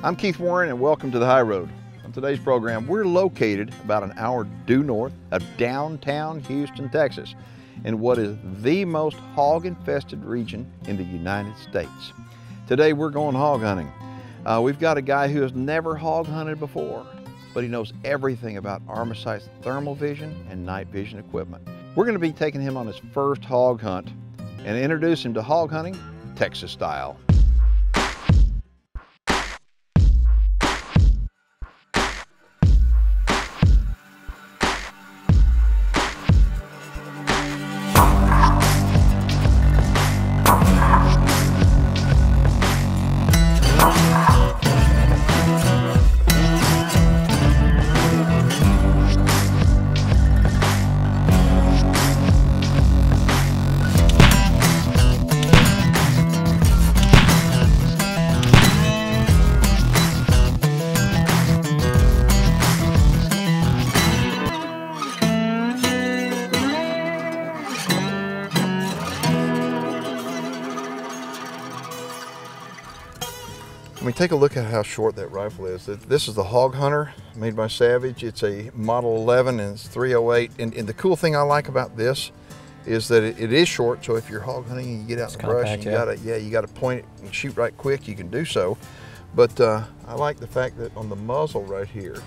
I'm Keith Warren and welcome to the High Road. On today's program, we're located about an hour due north of downtown Houston, Texas, in what is the most hog-infested region in the United States. Today we're going hog hunting. We've got a guy who has never hog hunted before, but he knows everything about Armasight's thermal vision and night vision equipment. We're going to be taking him on his first hog hunt and introduce him to hog hunting Texas style. I mean, take a look at how short that rifle is. This is the Hog Hunter made by Savage. It's a Model 11 and it's 308. And the cool thing I like about this is that it is short. So if you're hog hunting and you get out in the brush, and you gotta point it and shoot right quick, you can do so. But I like the fact that on the muzzle right here,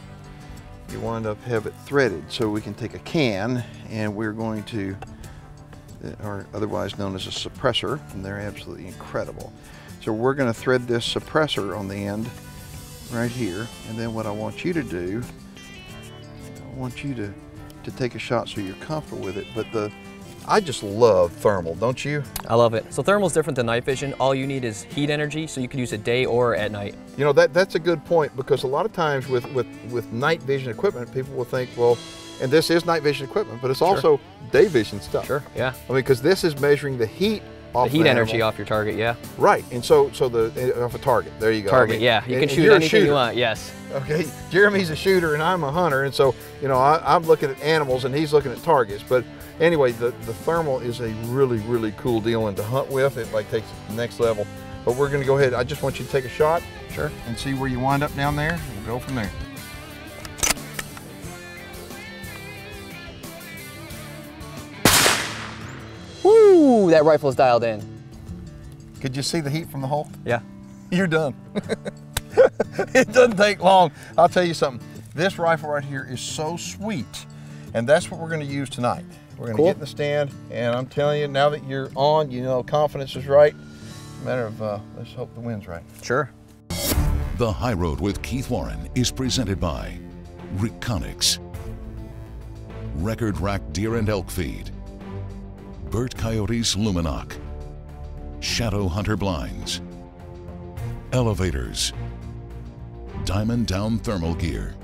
you wind up have it threaded. So we can take a can and we're going to, or otherwise known as a suppressor, and they're absolutely incredible. So we're going to thread this suppressor on the end right here, and then what I want you to do, I want you to take a shot so you're comfortable with it. But I just love thermal, don't you? I love it. So thermal is different than night vision. All you need is heat energy, so you can use it day or at night. You know, that's a good point, because a lot of times with night vision equipment, people will think, well, and this is night vision equipment, but it's also day vision stuff. Sure, yeah. I mean, because this is measuring the heat off the heat energy off your target, yeah. Right, and so off a target, there you go. Target, I mean, yeah, you can shoot anything you want, yes. Okay, Jeremy's a shooter and I'm a hunter, and so, you know, I'm looking at animals and he's looking at targets. But anyway, the thermal is a really, really cool deal, and to hunt with, it like takes it to the next level. But we're gonna go ahead, I just want you to take a shot. Sure. And see where you wind up down there, and we'll go from there. Woo, that rifle is dialed in. Could you see the heat from the hole? Yeah. You're done. It doesn't take long. I'll tell you something. This rifle right here is so sweet, and that's what we're going to use tonight. We're going to get in the stand, and I'm telling you, now that you're on, you know confidence is right. It's a matter of let's hope the wind's right. Sure. The High Road with Keith Warren is presented by Reconics, Record Rack Deer and Elk Feed, Burt Coyote's Luminoc, Shadow Hunter Blinds, Elevators, Diamond Down Thermal Gear,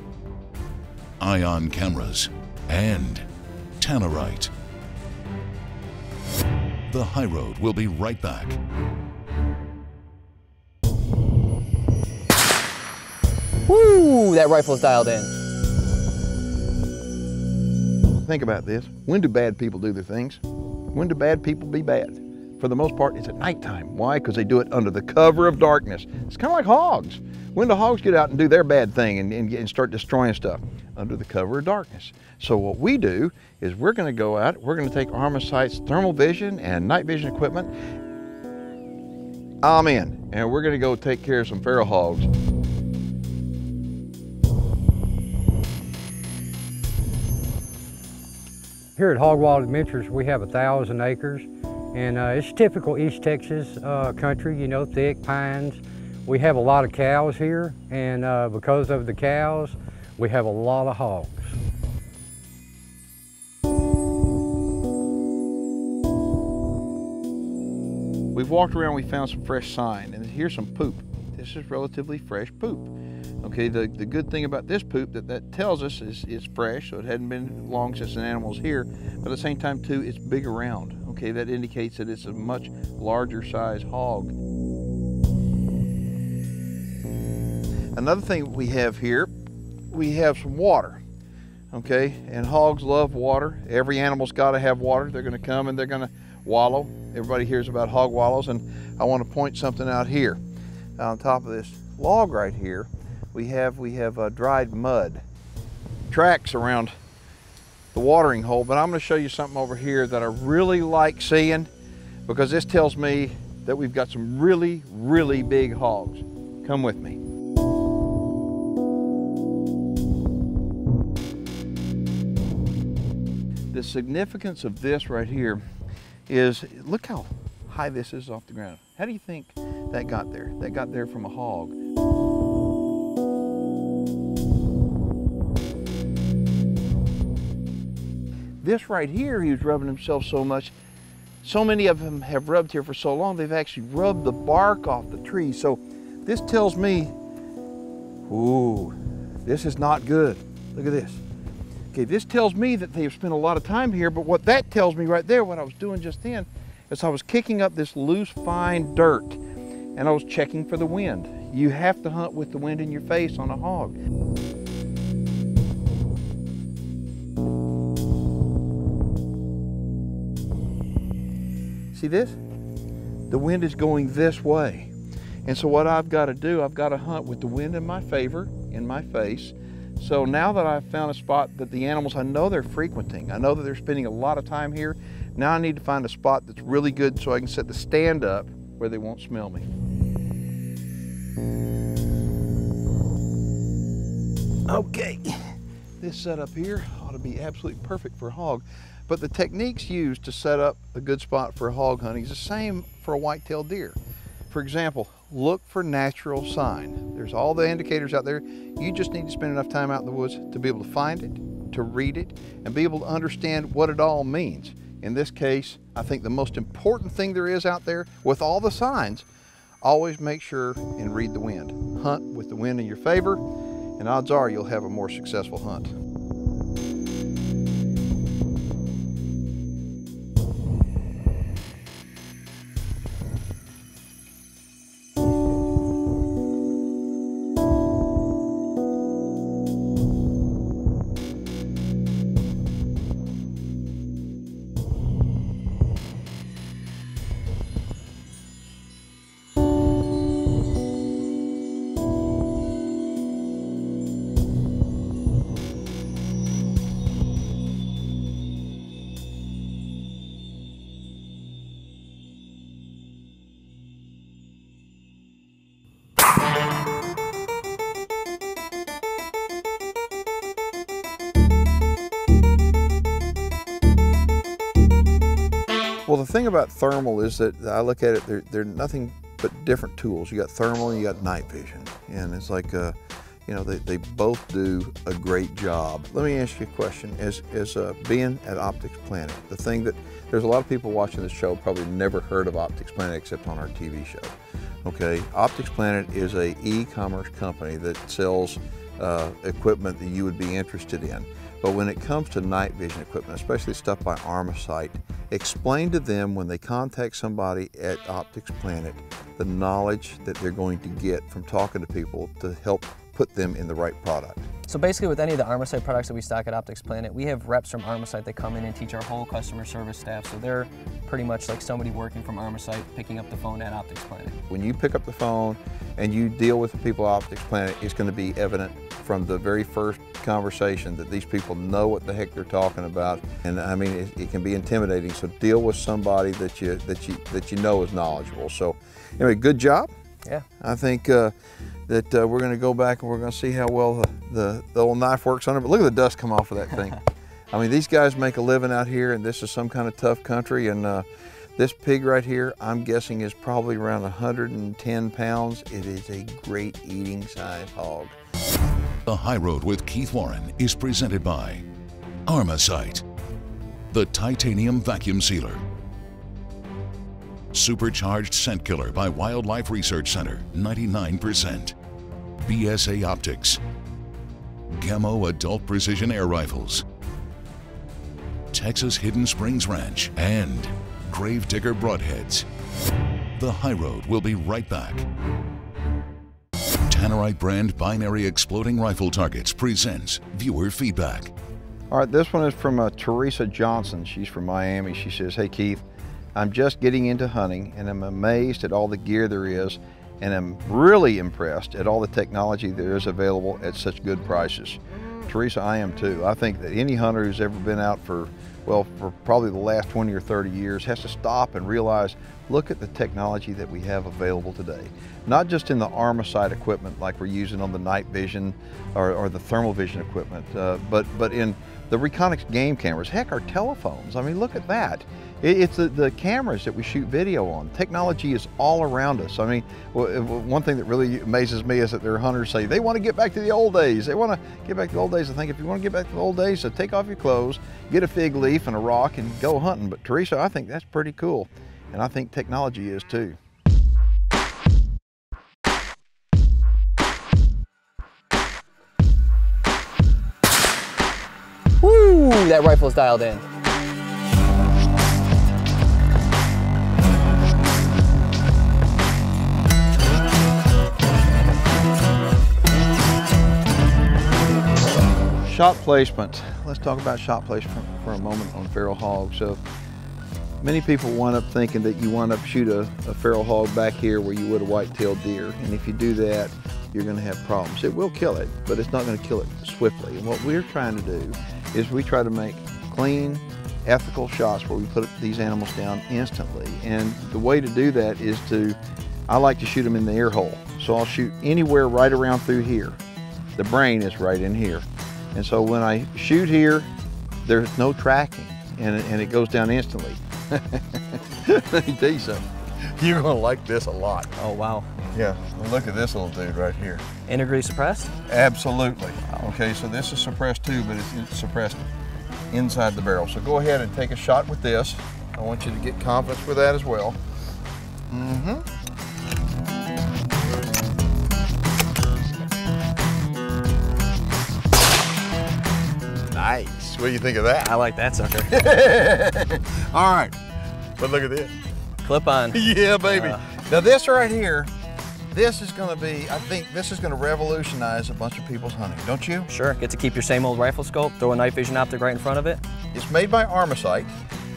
Ion Cameras, and Tannerite. The High Road will be right back. Woo, that rifle is dialed in. Think about this. When do bad people do their things? When do bad people be bad? For the most part, it's at nighttime. Why? Because they do it under the cover of darkness. It's kind of like hogs. When do hogs get out and do their bad thing and start destroying stuff? Under the cover of darkness. So what we do is we're going to go out, we're going to take Armasight's thermal vision and night vision equipment. I'm in. And we're going to go take care of some feral hogs. Here at Hog Wild Adventures, we have 1,000 acres, and it's typical East Texas country, you know, thick pines. We have a lot of cows here, and because of the cows, we have a lot of hogs. We've walked around, we found some fresh sign, and here's some poop. This is relatively fresh poop. Okay, the good thing about this poop that tells us is it's fresh, so it hadn't been long since an animal's here, but at the same time too, it's big around. Okay, that indicates that it's a much larger size hog. Another thing we have here, we have some water. Okay, and hogs love water. Every animal's got to have water. They're going to come and they're going to wallow. Everybody hears about hog wallows, and I want to point something out here on top of this log right here, we have dried mud tracks around the watering hole, but I'm going to show you something over here that I really like seeing, because this tells me that we've got some really, really big hogs. Come with me. The significance of this right here is, look how high this is off the ground. How do you think that got there? That got there from a hog. This right here, he was rubbing himself so much. So many of them have rubbed here for so long, they've actually rubbed the bark off the tree. So this tells me, ooh, this is not good. Look at this. Okay, this tells me that they've spent a lot of time here, but what that tells me right there, what I was doing just then, is I was kicking up this loose, fine dirt, and I was checking for the wind. You have to hunt with the wind in your face on a hog. See this? The wind is going this way. And so what I've got to do, I've got to hunt with the wind in my favor, in my face. So now that I've found a spot that the animals, I know they're frequenting, I know that they're spending a lot of time here, now I need to find a spot that's really good so I can set the stand up where they won't smell me. Okay, this setup here ought to be absolutely perfect for a hog. But the techniques used to set up a good spot for hog hunting is the same for a white-tailed deer. For example, look for natural sign. There's all the indicators out there. You just need to spend enough time out in the woods to be able to find it, to read it, and be able to understand what it all means. In this case, I think the most important thing there is out there, with all the signs, always make sure and read the wind. Hunt with the wind in your favor, and odds are you'll have a more successful hunt. Well, the thing about thermal is that I look at it, they're nothing but different tools. You got thermal and you got night vision. And it's like, you know, they both do a great job. Let me ask you a question. As being at Optics Planet, the thing that, there's a lot of people watching this show probably never heard of Optics Planet except on our TV show. Okay, Optics Planet is a e-commerce company that sells equipment that you would be interested in. But when it comes to night vision equipment, especially stuff by Armasight, explain to them when they contact somebody at Optics Planet the knowledge that they're going to get from talking to people to help put them in the right product. So basically with any of the Armasight products that we stock at Optics Planet, we have reps from Armasight that come in and teach our whole customer service staff. So they're pretty much like somebody working from Armasight picking up the phone at Optics Planet. When you pick up the phone and you deal with the people at Optics Planet, it's going to be evident from the very first conversation that these people know what the heck they're talking about. And I mean, it can be intimidating. So deal with somebody that you know is knowledgeable. So anyway, good job. Yeah. I think that we're going to go back and we're going to see how well the old knife works on it. But look at the dust come off of that thing. I mean, these guys make a living out here, and this is some kind of tough country. And this pig right here, I'm guessing, is probably around 110 pounds. It is a great eating size hog. The High Road with Keith Warren is presented by Armasight, the titanium vacuum sealer. Supercharged Scent Killer by Wildlife Research Center, 99%. BSA Optics. Gamo Adult Precision Air Rifles. Texas Hidden Springs Ranch and Gravedigger Broadheads. The High Road will be right back. Tannerite brand binary exploding rifle targets presents viewer feedback. All right, this one is from Teresa Johnson. She's from Miami. She says, "Hey Keith, I'm just getting into hunting and I'm amazed at all the gear there is and I'm really impressed at all the technology there is available at such good prices. Teresa, I am too. I think that any hunter who's ever been out for probably the last 20 or 30 years has to stop and realize, look at the technology that we have available today. Not just in the Armasight equipment like we're using on the night vision or the thermal vision equipment, but in the Reconyx game cameras, heck, our telephones. I mean, look at that. It's the cameras that we shoot video on. Technology is all around us. I mean, one thing that really amazes me is that there are hunters say they want to get back to the old days. They want to get back to the old days. I think if you want to get back to the old days, so take off your clothes, get a fig leaf and a rock and go hunting. But Teresa, I think that's pretty cool. And I think technology is too. Woo, that rifle's dialed in. Shot placement. Let's talk about shot placement for a moment on feral hogs. So many people wind up thinking that you wind up shoot a feral hog back here where you would a white-tailed deer, and if you do that, you're going to have problems. It will kill it, but it's not going to kill it swiftly. And what we're trying to do is we try to make clean, ethical shots where we put these animals down instantly. And the way to do that is I like to shoot them in the ear hole. So I'll shoot anywhere right around through here. The brain is right in here. And so when I shoot here, there's no tracking, and it goes down instantly. Let me tell you something. You're gonna like this a lot. Oh, wow. Yeah, well, look at this little dude right here. Integrally suppressed? Absolutely. Okay, so this is suppressed too, but it's suppressed inside the barrel. So go ahead and take a shot with this. I want you to get confidence with that as well. Nice. What do you think of that? I like that sucker. All right, but look at this. Clip on. Yeah, baby. Now this right here, this is gonna be, I think this is gonna revolutionize a bunch of people's hunting, don't you? Sure, get to keep your same old rifle scope, throw a night vision optic right in front of it. It's made by Armasight.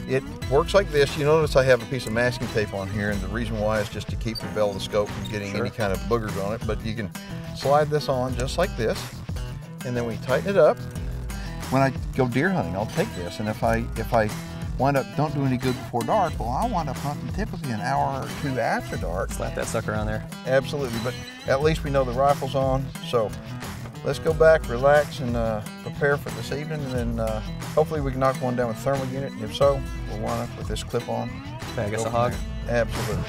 It works like this. You notice I have a piece of masking tape on here, and the reason why is just to keep the bell of the scope from getting any kind of boogers on it, but you can slide this on just like this, and then we tighten it up. When I go deer hunting, I'll take this, and if I wind up don't do any good before dark, well, I'll wind up hunting typically an hour or two after dark. Slap that sucker on there. Absolutely, but at least we know the rifle's on. So let's go back, relax, and prepare for this evening, and then hopefully we can knock one down with thermal unit. And if so, we'll wind up with this clip on. Bag us a hog. Absolutely.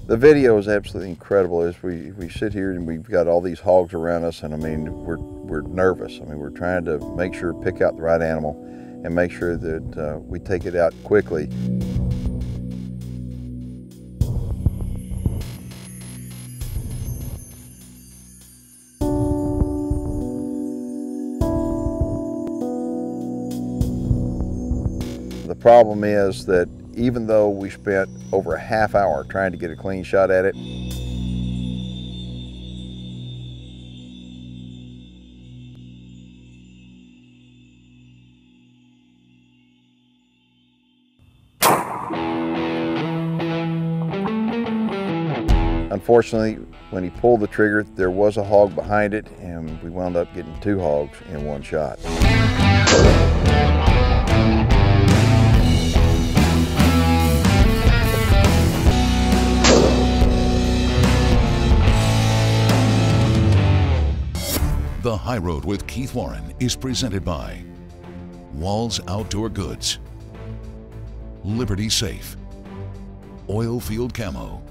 The video is absolutely incredible as we sit here and we've got all these hogs around us, and I mean, we're nervous. I mean, we're trying to make sure, pick out the right animal and make sure that we take it out quickly. The problem is that even though we spent over a half hour trying to get a clean shot at it, unfortunately, when he pulled the trigger, there was a hog behind it, and we wound up getting two hogs in one shot. The High Road with Keith Warren is presented by Walls Outdoor Goods, Liberty Safe, Oilfield Camo,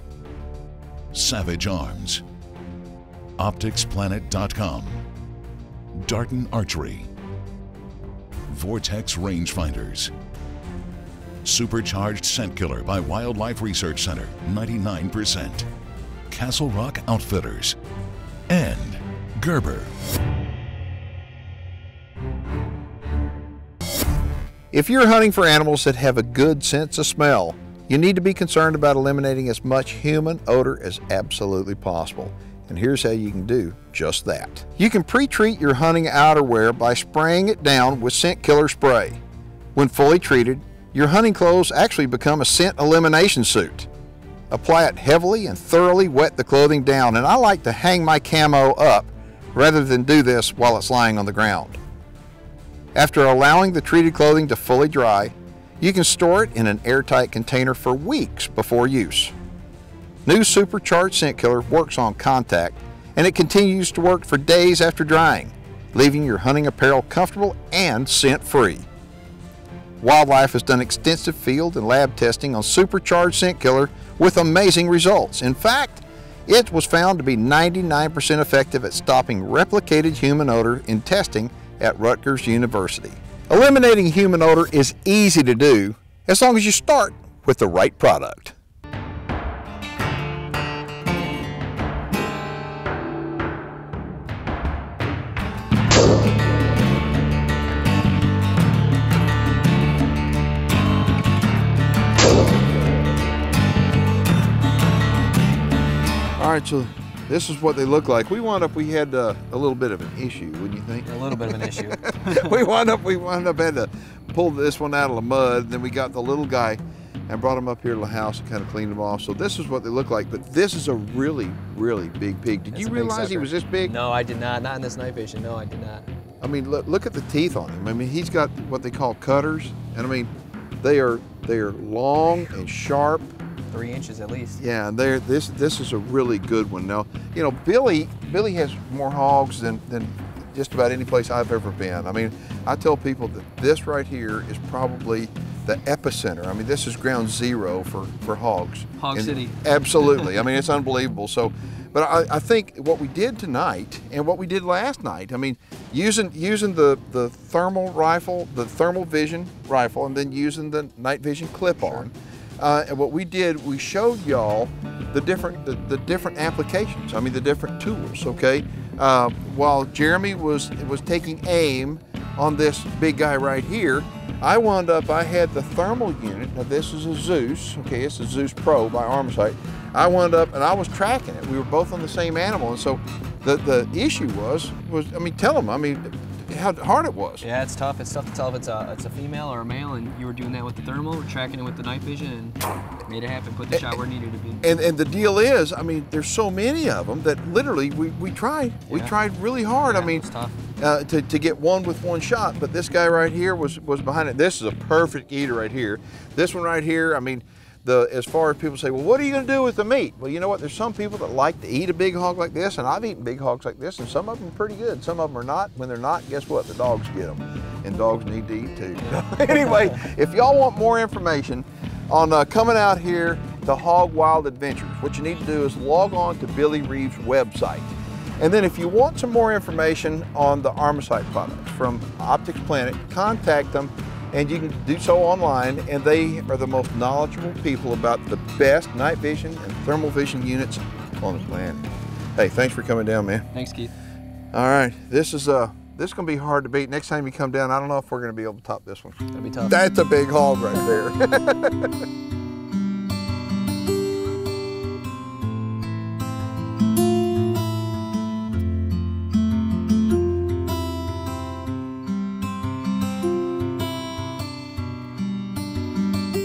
Savage Arms, OpticsPlanet.com, Darton Archery, Vortex Rangefinders, Supercharged Scent Killer by Wildlife Research Center, 99%, Castle Rock Outfitters, and Gerber. If you're hunting for animals that have a good sense of smell, you need to be concerned about eliminating as much human odor as absolutely possible. And here's how you can do just that. You can pre-treat your hunting outerwear by spraying it down with scent killer spray. When fully treated, your hunting clothes actually become a scent elimination suit. Apply it heavily and thoroughly wet the clothing down, and I like to hang my camo up rather than do this while it's lying on the ground. After allowing the treated clothing to fully dry, you can store it in an airtight container for weeks before use. New supercharged scent killer works on contact, and it continues to work for days after drying, leaving your hunting apparel comfortable and scent-free. Wildlife has done extensive field and lab testing on supercharged scent killer with amazing results. In fact, it was found to be 99% effective at stopping replicated human odor in testing at Rutgers University. Eliminating human odor is easy to do as long as you start with the right product. All right, so this is what they look like. We had a little bit of an issue, wouldn't you think? A little bit of an issue. we wound up had to pull this one out of the mud, and then we got the little guy and brought him up here to the house and kind of cleaned him off. So this is what they look like, but this is a really, really big pig. Did you realize he was this big? No, I did not. Not in this night vision. No, I did not. I mean, look at the teeth on him. I mean, he's got what they call cutters, and I mean, they are long and sharp. 3 inches at least. Yeah, and this is a really good one. Now, you know, Billy has more hogs than just about any place I've ever been. I mean, I tell people that this right here is probably the epicenter. I mean, this is ground zero for hogs. Hog City. Absolutely. I mean, it's unbelievable. So, but I think what we did tonight and what we did last night, I mean, using the thermal rifle, the thermal vision rifle, and then using the night vision clip-on. And what we did, we showed y'all the different applications. I mean, the different tools. Okay, while Jeremy was taking aim on this big guy right here, I had the thermal unit. Now this is a Zeus. Okay, it's a Zeus Pro by Armasight. I wound up and I was tracking it. We were both on the same animal, and so the issue was I mean, tell them. I mean, how hard it was. Yeah, it's tough. It's tough to tell if it's a female or a male, and you were doing that with the thermal, we're tracking it with the night vision, and made it happen, put the shot where it needed to be. And the deal is, I mean, there's so many of them that literally we tried. Yeah. We tried really hard. Yeah, I mean, it's tough. To get one with one shot, but this guy right here was behind it. This is a perfect eater right here. This one right here, I mean, as far as people say, well, what are you going to do with the meat? Well, you know what? There's some people that like to eat a big hog like this, and I've eaten big hogs like this, and some of them are pretty good. Some of them are not. When they're not, guess what? The dogs get them, and dogs need to eat too. Anyway, if y'all want more information on coming out here to Hog Wild Adventures, what you need to do is log on to Billy Reeves' website. And then if you want some more information on the Armasight products from Optics Planet, contact them. And you can do so online, and they are the most knowledgeable people about the best night vision and thermal vision units on the planet. Hey, thanks for coming down, man. Thanks, Keith. All right, this is gonna be hard to beat. Next time you come down, I don't know if we're gonna be able to top this one. That'll be tough. That's a big hog right there.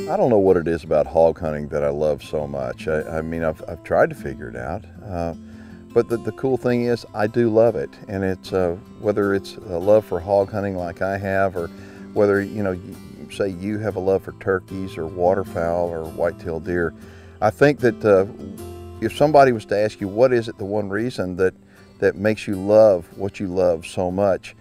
I don't know what it is about hog hunting that I love so much. I mean, I've tried to figure it out, but the cool thing is I do love it. And it's whether it's a love for hog hunting like I have, or whether say you have a love for turkeys or waterfowl or white-tailed deer. I think that if somebody was to ask you what is it the one reason that makes you love what you love so much,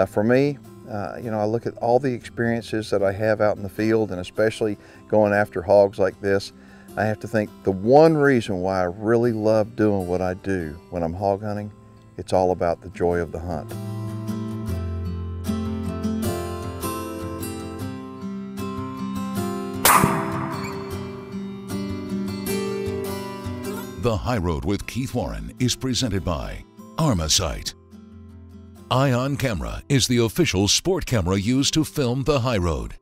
for me, I look at all the experiences that I have out in the field, and especially going after hogs like this, I have to think the one reason why I really love doing what I do when I'm hog hunting, it's all about the joy of the hunt. The High Road with Keith Warren is presented by Armasight. Ion Camera is the official sport camera used to film The High Road.